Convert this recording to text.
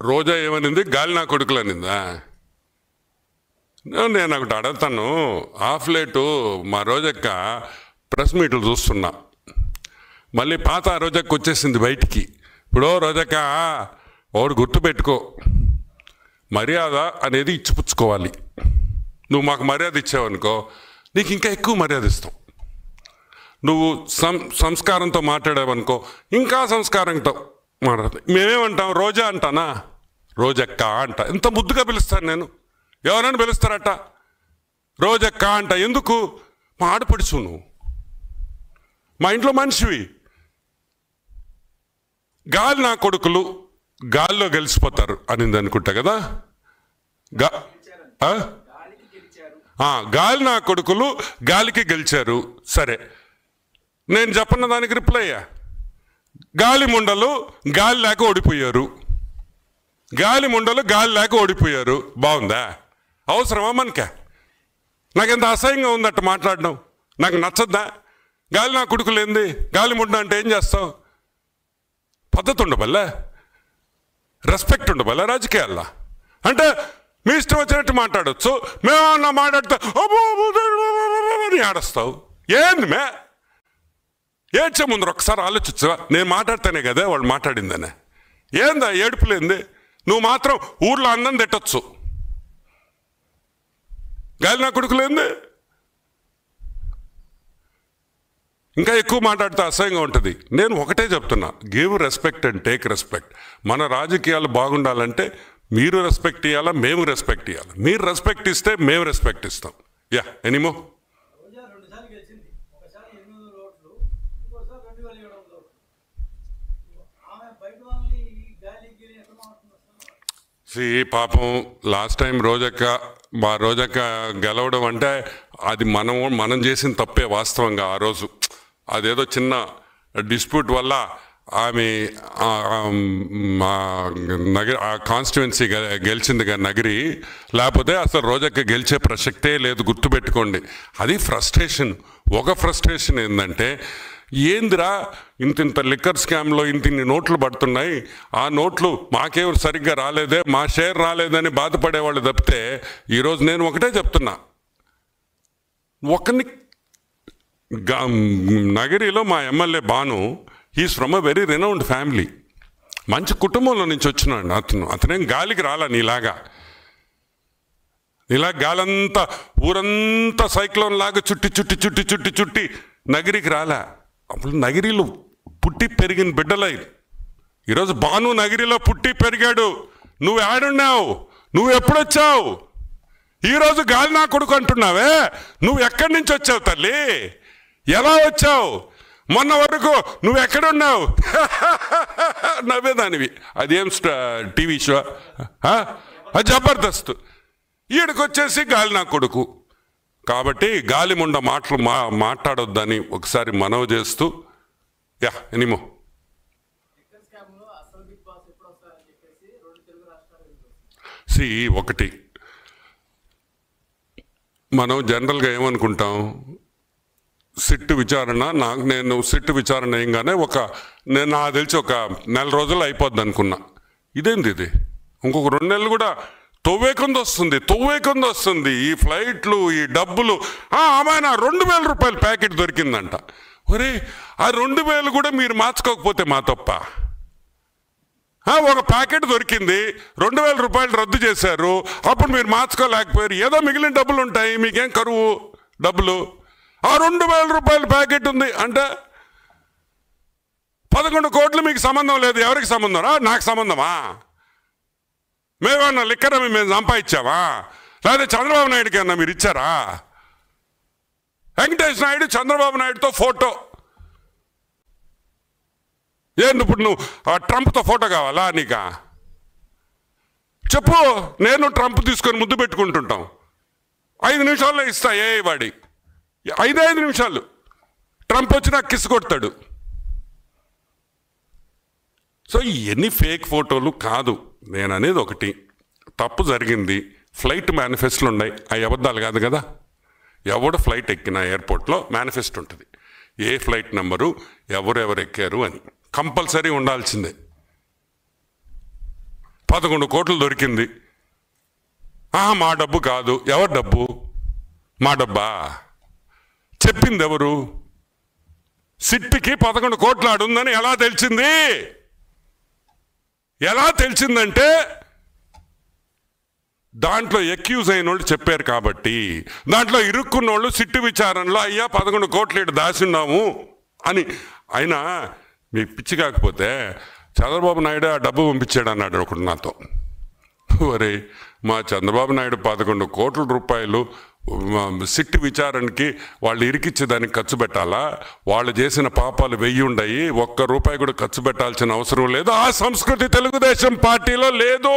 రోజా ఏమనింది? గాలి నా కొడుకులు అనిందా? నేను ఒకటి అడుగుతాను. హాఫ్ లేటు మా రోజక్క ప్రెస్ మీట్లు చూస్తున్నా, మళ్ళీ పాత రోజక్క వచ్చేసింది బయటికి. ఇప్పుడు రోజక్క ఒకటి గుర్తుపెట్టుకో, మర్యాద అనేది ఇచ్చిపుచ్చుకోవాలి. నువ్వు మాకు మర్యాద ఇచ్చావనుకో, నీకు ఇంకా ఎక్కువ మర్యాద ఇస్తాం. నువ్వు సంస్కారంతో మాట్లాడావనుకో, ఇంకా సంస్కారంతో మాట్లాడతాం. మేమేమంటాం? రోజా అంటానా? రోజక్క అంట. ఎంత ముద్దుగా పిలుస్తాను నేను. ఎవరైనా పిలుస్తారట రోజక్క అంట. ఎందుకు? మా ఆడపడుచు నువ్వు, మా ఇంట్లో మనిషివి. గాలి నా కొడుకులు గాల్లో గెలిచిపోతారు అనింది అనుకుంటా కదా. గాలి నా కొడుకులు గాలికి గెలిచారు. సరే, నేను చెప్పన్న దానికి రిప్లై అయ్యా. గాలి ముండలు గాలి లేక ఓడిపోయారు. గాలి ముండలు గాలి లేక ఓడిపోయారు. బాగుందా? అవసరమా మనకే? నాకెంత అసహ్యంగా ఉందట మాట్లాడడం. నాకు నచ్చద్దా? గాలి నా కొడుకులు ఏంది? గాలి ముండ అంటే ఏం చేస్తావు? పద్ధతి ఉండబల్లా, రెస్పెక్ట్ ఉండబల్లా రాజకీయాల్లో. అంటే మీ ఇష్టం వచ్చినట్టు మాట్లాడచ్చు. మేమన్నా మాట్లాడితే అని ఆడస్తావు. ఏంది మే? ఏడ్చే ముందర ఒకసారి ఆలోచించవా? నేను మాట్లాడితేనే కదా వాళ్ళు మాట్లాడిందనే. ఏందా ఏడుపులేంది? నువ్వు మాత్రం ఊర్లో అన్నం తిట్టచ్చు. గాలి నా కొడుకులేంది? ఇంకా ఎక్కువ మాట్లాడితే అసహ్యంగా ఉంటుంది. నేను ఒకటే చెప్తున్నా, give respect and take respect. మన రాజకీయాలు బాగుండాలంటే మీరు రెస్పెక్ట్ ఇవ్వాలా, మేము రెస్పెక్ట్ ఇవ్వాలి. మీరు రెస్పెక్ట్ ఇస్తే మేము రెస్పెక్ట్ ఇస్తాం. యా, ఎనీమో. పాపం లాస్ట్ టైం రోజక్క, మా రోజక్క గెలవడం అంటే అది మనం చేసిన తప్పే. వాస్తవంగా ఆ రోజు అదేదో చిన్న డిస్ప్యూట్ వల్ల ఆమె ఆ కాన్స్టిట్యువెన్సీ గెలిచింది కదా నగరి. లేకపోతే అసలు రోజక్క గెలిచే ప్రసక్తే లేదు. గుర్తుపెట్టుకోండి. అది ఫ్రస్ట్రేషన్. ఒక ఫ్రస్ట్రేషన్ ఏంటంటే, ఏందిరా ఇంత లిక్కర్ స్కామ్లో ఇన్ని నోట్లు పడుతున్నాయి, ఆ నోట్లు మాకేం సరిగ్గా రాలేదే, మా షేర్ రాలేదని బాధపడేవాళ్ళు తప్పితే, ఈరోజు నేను ఒకటే చెప్తున్నా, ఒకరిని నగరిలో మా MLA Bhanu, he's from a very renowned family. మంచి కుటుంబంలో నుంచి వచ్చినాడు అతనేం గాలికి రాలా నీలాగా. ఇలా గాలంతా ఊరంతా సైక్లోన్ లాగా చుట్టి చుట్టి చుట్టి చుట్టి చుట్టి నగరికి రాలా. అప్పుడు నగిరిలో పుట్టి పెరిగిన బిడ్డలై. ఈరోజు బాను నగిరిలో పుట్టి పెరిగాడు. నువ్వు ఆడున్నావు, నువ్వు ఎప్పుడొచ్చావు? ఈరోజు గాలి నా కొడుకు అంటున్నావే, నువ్వు ఎక్కడి నుంచి వచ్చావు తల్లి? ఎలా వచ్చావు? మొన్న వరకు నువ్వు ఎక్కడున్నావు? నవ్వేదానివి. అదేం టీవీ షో, అది జబర్దస్త్. ఈడకొచ్చేసి గాలి నా కొడుకు. కాబట్టి గాలి ముండ మాటలు మాట్లాడొద్దని ఒకసారి మనవి చేస్తూ, యా ఎనీమో. ఒకటి మనం జనరల్గా ఏమనుకుంటాం, సిట్టు విచారణ నేను సిట్టు విచారణ ఏంగానే నేను నాకు తెలిసి ఒక నెల రోజులు అయిపోద్ది అనుకున్నా. ఇదేంది ఇది? ఇంకొక 2 నెలలు కూడా తొవ్వేకొంది వస్తుంది. ఈ ఫ్లైట్లు, ఈ డబ్బులు. ఆమెనా 2,000 రూపాయల ప్యాకెట్ దొరికిందంట. ఒరే, ఆ 2,000 కూడా మీరు మార్చుకోకపోతే మా తప్ప. ఒక ప్యాకెట్ దొరికింది, 2,000 రూపాయలు రద్దు చేశారు, అప్పుడు మీరు మార్చుకోలేకపోయారు. ఏదో మిగిలిన డబ్బులు ఉంటాయి, మీకేం కరువు డబ్బులు. ఆ 2,000 రూపాయల ప్యాకెట్ ఉంది అంటే 11 కోట్లు మీకు సంబంధం లేదు. ఎవరికి సంబంధం రా? నాకు సంబంధమా? మేమన్నా లిక్కర్ మేము సంపాదించావా? లేదా చంద్రబాబు నాయుడుకి అన్నా మీరు ఇచ్చారా? వెంకటేష్ నాయుడు చంద్రబాబు నాయుడుతో ఫోటో. ఏంటి ఇప్పుడు నువ్వు ట్రంప్తో ఫోటో కావాలా నీకా? చెప్పు. నేను ట్రంప్ తీసుకొని ముద్దు పెట్టుకుంటుంటాం. 5 నిమిషాల్లో ఇస్తా. వాడి 5 నిమిషాలు ట్రంప్ వచ్చి నాకు కిస్ కొడతాడు. సో ఇవన్నీ ఫేక్ ఫోటోలు కాదు. నేను అనేది ఒకటి, తప్పు జరిగింది. ఫ్లైట్ మేనిఫెస్టోలు ఉన్నాయి, అవి అబద్ధాలు కాదు కదా. ఎవడు ఫ్లైట్ ఎక్కిన ఎయిర్పోర్ట్లో మేనిఫెస్టో ఉంటుంది, ఏ ఫ్లైట్ నెంబరు, ఎవరెవరు ఎక్కారు అని కంపల్సరీ ఉండాల్సిందే. 11 కోట్లు దొరికింది. మా డబ్బు కాదు. ఎవరి డబ్బు? మా డబ్బా? చెప్పింది ఎవరు? సిట్కి 11 కోట్లు ఆడుందని ఎలా తెలిసింది? ఎలా తెలిసిందంటే దాంట్లో ఎక్యూజ్ అయిన వాళ్ళు చెప్పారు కాబట్టి. దాంట్లో ఇరుక్కున్న వాళ్ళు సిట్టు విచారణలో అయ్యా 11 కోట్లు ఇటు దాచున్నాము అని. అయినా మీకు పిచ్చి కాకపోతే చంద్రబాబు నాయుడు ఆ డబ్బు పంపించాడు అన్నాడు ఒకడు నాతో. మరి మా చంద్రబాబు నాయుడు 11 కోట్ల రూపాయలు సిట్టు విచారణకి వాళ్ళు ఇరికిచ్చేదానికి ఖర్చు పెట్టాలా? వాళ్ళు చేసిన పాపాలు 1000 ఉన్నాయి, 1 రూపాయి కూడా ఖర్చు పెట్టాల్సిన అవసరం లేదు. ఆ సంస్కృతి తెలుగుదేశం పార్టీలో లేదు.